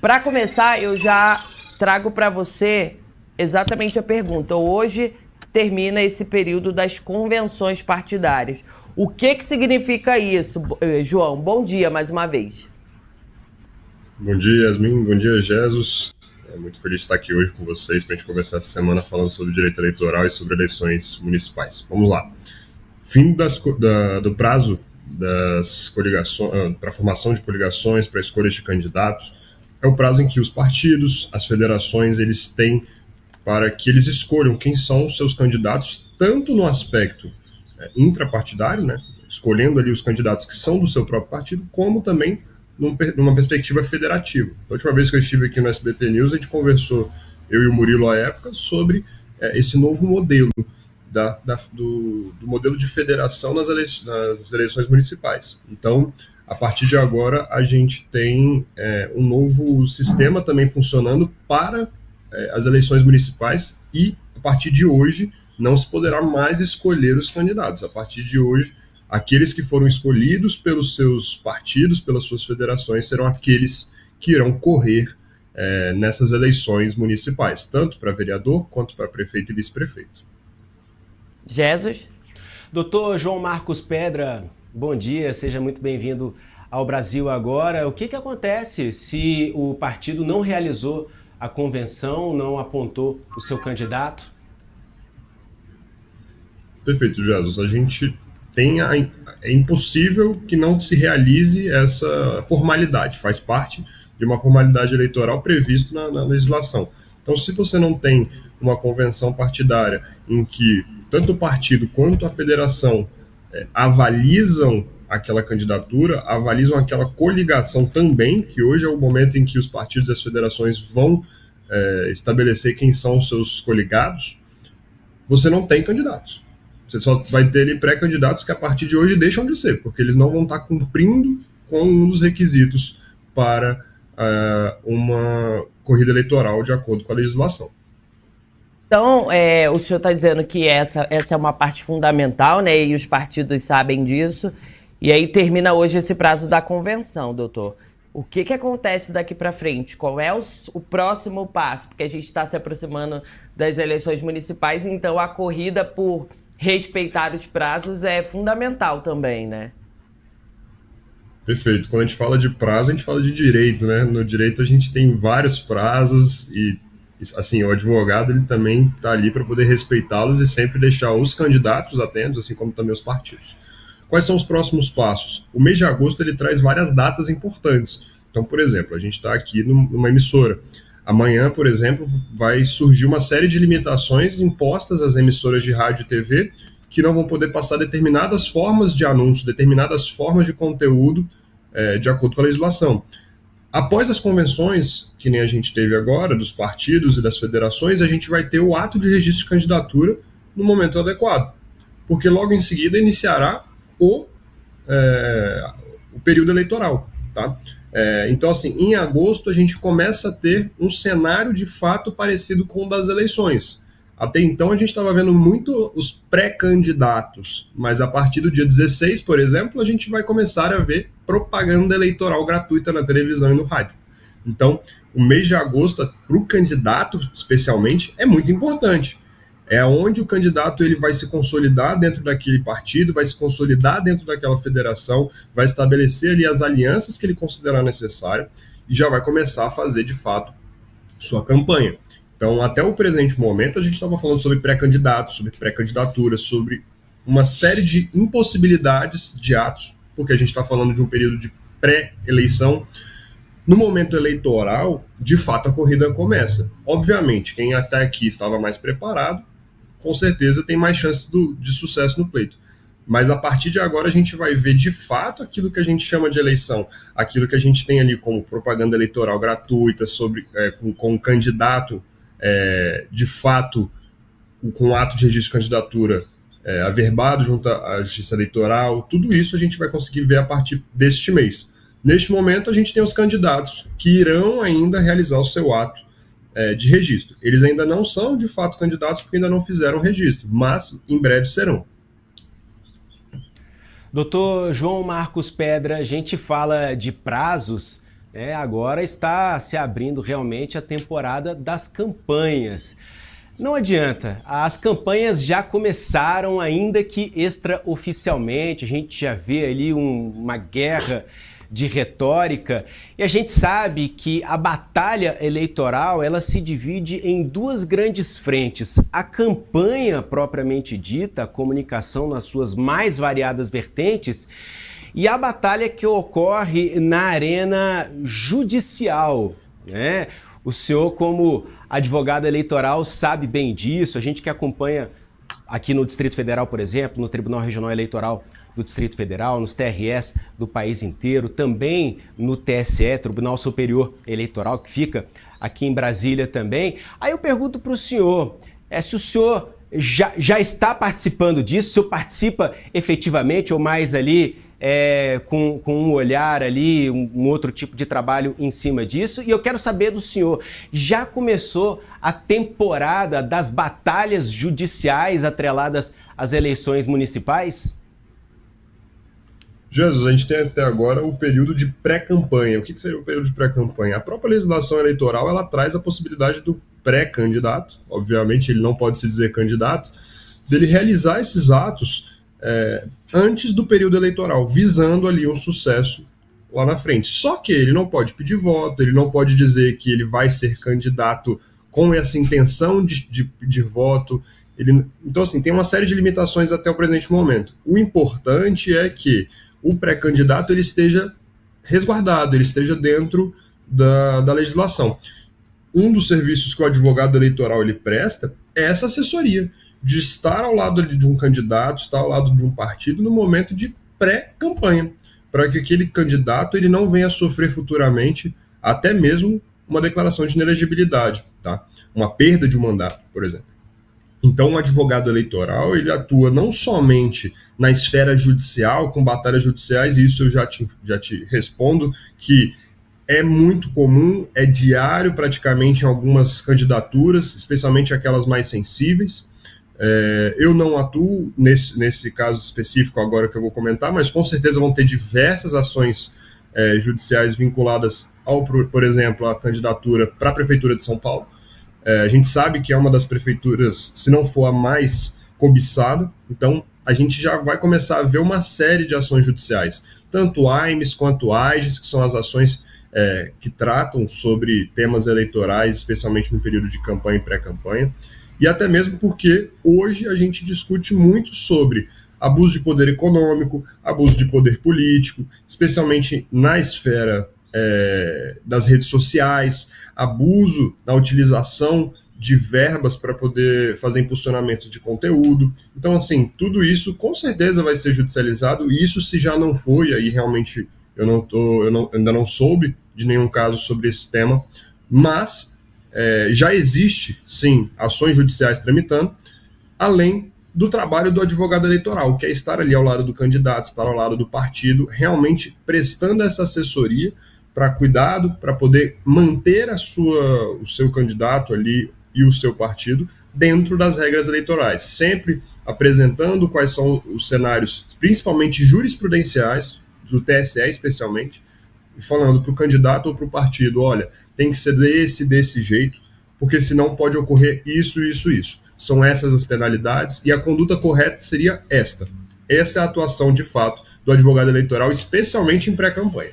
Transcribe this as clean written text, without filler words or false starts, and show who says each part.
Speaker 1: Para começar, eu já trago para você exatamente a pergunta. Hoje termina esse período das convenções partidárias. O que significa isso, João? Bom dia mais uma vez.
Speaker 2: Bom dia, Yasmin. Bom dia, Jesus. Muito feliz de estar aqui hoje com vocês para a gente começar essa semana falando sobre direito eleitoral e sobre eleições municipais. Vamos lá. Fim do prazo das coligações, para a formação de coligações, para escolhas de candidatos, é o prazo em que os partidos, as federações, eles têm para que eles escolham quem são os seus candidatos, tanto no aspecto intrapartidário, né, escolhendo ali os candidatos que são do seu próprio partido, como também numa perspectiva federativa. A última vez que eu estive aqui no SBT News, a gente conversou, eu e o Murilo à época, sobre esse novo modelo do modelo de federação nas eleições municipais. Então, a partir de agora, a gente tem um novo sistema também funcionando para as eleições municipais e, a partir de hoje, não se poderá mais escolher os candidatos. A partir de hoje, aqueles que foram escolhidos pelos seus partidos, pelas suas federações, serão aqueles que irão correr nessas eleições municipais, tanto para vereador quanto para prefeito e vice-prefeito.
Speaker 1: Jesus?
Speaker 3: Doutor João Marcos Pedra, bom dia, seja muito bem-vindo ao Brasil Agora. O que acontece se o partido não realizou a convenção, não apontou o seu candidato?
Speaker 2: Perfeito, Jesus. A gente tem é impossível que não se realize essa formalidade, faz parte de uma formalidade eleitoral prevista na legislação. Então, se você não tem uma convenção partidária em que tanto o partido quanto a federação avalizam aquela candidatura, avalizam aquela coligação também, que hoje é o momento em que os partidos e as federações vão estabelecer quem são os seus coligados, você não tem candidatos. Você só vai ter ali pré-candidatos que a partir de hoje deixam de ser, porque eles não vão estar cumprindo com um dos requisitos para uma corrida eleitoral de acordo com a legislação.
Speaker 1: Então, o senhor está dizendo que essa é uma parte fundamental, né? E os partidos sabem disso. E aí termina hoje esse prazo da convenção, doutor. O que acontece daqui para frente? Qual é o próximo passo? Porque a gente está se aproximando das eleições municipais, então a corrida por respeitar os prazos é fundamental também, né?
Speaker 2: Perfeito. Quando a gente fala de prazo, a gente fala de direito, né? No direito a gente tem vários prazos e, assim, o advogado ele também está ali para poder respeitá-los e sempre deixar os candidatos atentos, assim como também os partidos. Quais são os próximos passos? O mês de agosto ele traz várias datas importantes. Então, por exemplo, a gente está aqui numa emissora. Amanhã, por exemplo, vai surgir uma série de limitações impostas às emissoras de rádio e TV que não vão poder passar determinadas formas de anúncio, determinadas formas de conteúdo de acordo com a legislação. Após as convenções, que nem a gente teve agora, dos partidos e das federações, a gente vai ter o ato de registro de candidatura no momento adequado, porque logo em seguida iniciará o período eleitoral, tá? Então, assim, em agosto a gente começa a ter um cenário de fato parecido com o das eleições. Até então a gente estava vendo muito os pré-candidatos, mas a partir do dia 16, por exemplo, a gente vai começar a ver propaganda eleitoral gratuita na televisão e no rádio. Então, o mês de agosto, para o candidato especialmente, é muito importante. É onde o candidato ele vai se consolidar dentro daquele partido, vai se consolidar dentro daquela federação, vai estabelecer ali as alianças que ele considerar necessário e já vai começar a fazer, de fato, sua campanha. Então, até o presente momento, a gente estava falando sobre pré-candidatos, sobre pré-candidaturas, sobre uma série de impossibilidades de atos, porque a gente está falando de um período de pré-eleição. No momento eleitoral, de fato, a corrida começa. Obviamente, quem até aqui estava mais preparado, com certeza tem mais chances de sucesso no pleito. Mas a partir de agora a gente vai ver de fato aquilo que a gente chama de eleição, aquilo que a gente tem ali como propaganda eleitoral gratuita, com um candidato de fato com ato de registro de candidatura averbado junto à Justiça Eleitoral. Tudo isso a gente vai conseguir ver a partir deste mês. Neste momento a gente tem os candidatos que irão ainda realizar o seu ato de registro. Eles ainda não são de fato candidatos porque ainda não fizeram registro, mas em breve serão.
Speaker 3: Doutor João Marcos Pedra, a gente fala de prazos Agora está se abrindo realmente a temporada das campanhas. Não adianta, as campanhas já começaram, ainda que extraoficialmente, a gente já vê ali uma guerra de retórica, e a gente sabe que a batalha eleitoral ela se divide em duas grandes frentes: a campanha propriamente dita, a comunicação nas suas mais variadas vertentes, e a batalha que ocorre na arena judicial, né? O senhor, como advogado eleitoral, sabe bem disso. A gente que acompanha aqui no Distrito Federal, por exemplo, no Tribunal Regional Eleitoral do Distrito Federal, nos TREs do país inteiro, também no TSE, Tribunal Superior Eleitoral, que fica aqui em Brasília também. Aí eu pergunto para o senhor, se o senhor já está participando disso, se o senhor participa efetivamente ou mais ali com um olhar ali, um outro tipo de trabalho em cima disso. E eu quero saber do senhor, já começou a temporada das batalhas judiciais atreladas às eleições municipais?
Speaker 2: Jesus, a gente tem até agora o período de pré-campanha. O que seria o período de pré-campanha? A própria legislação eleitoral, ela traz a possibilidade do pré-candidato, obviamente ele não pode se dizer candidato, dele realizar esses atos antes do período eleitoral, visando ali um sucesso lá na frente. Só que ele não pode pedir voto, ele não pode dizer que ele vai ser candidato com essa intenção de pedir voto. Então, assim, tem uma série de limitações até o presente momento. O importante é que o pré-candidato ele esteja resguardado, ele esteja dentro da legislação. Um dos serviços que o advogado eleitoral ele presta é essa assessoria, de estar ao lado de um candidato, estar ao lado de um partido no momento de pré-campanha, para que aquele candidato ele não venha a sofrer futuramente até mesmo uma declaração de inelegibilidade, tá? Uma perda de um mandato, por exemplo. Então, o advogado eleitoral ele atua não somente na esfera judicial, com batalhas judiciais, e isso eu já te respondo, que é muito comum, é diário praticamente em algumas candidaturas, especialmente aquelas mais sensíveis. Eu não atuo nesse caso específico agora que eu vou comentar, mas com certeza vão ter diversas ações judiciais vinculadas por exemplo, à candidatura para a Prefeitura de São Paulo. A gente sabe que é uma das prefeituras, se não for a mais cobiçada, então a gente já vai começar a ver uma série de ações judiciais, tanto AIMES quanto AIGES, que são as ações que tratam sobre temas eleitorais, especialmente no período de campanha e pré-campanha. E até mesmo porque hoje a gente discute muito sobre abuso de poder econômico, abuso de poder político, especialmente na esfera das redes sociais, abuso na utilização de verbas para poder fazer impulsionamento de conteúdo. Então, assim, tudo isso com certeza vai ser judicializado, e isso se já não foi, aí realmente eu ainda não soube de nenhum caso sobre esse tema, mas já existe, sim, ações judiciais tramitando, além do trabalho do advogado eleitoral, que é estar ali ao lado do candidato, estar ao lado do partido, realmente prestando essa assessoria para cuidado, para poder manter o seu candidato ali e o seu partido dentro das regras eleitorais, sempre apresentando quais são os cenários, principalmente jurisprudenciais, do TSE especialmente, e falando para o candidato ou para o partido, olha, tem que ser desse jeito, porque senão pode ocorrer isso. São essas as penalidades, e a conduta correta seria esta. Essa é a atuação, de fato, do advogado eleitoral, especialmente em pré-campanha.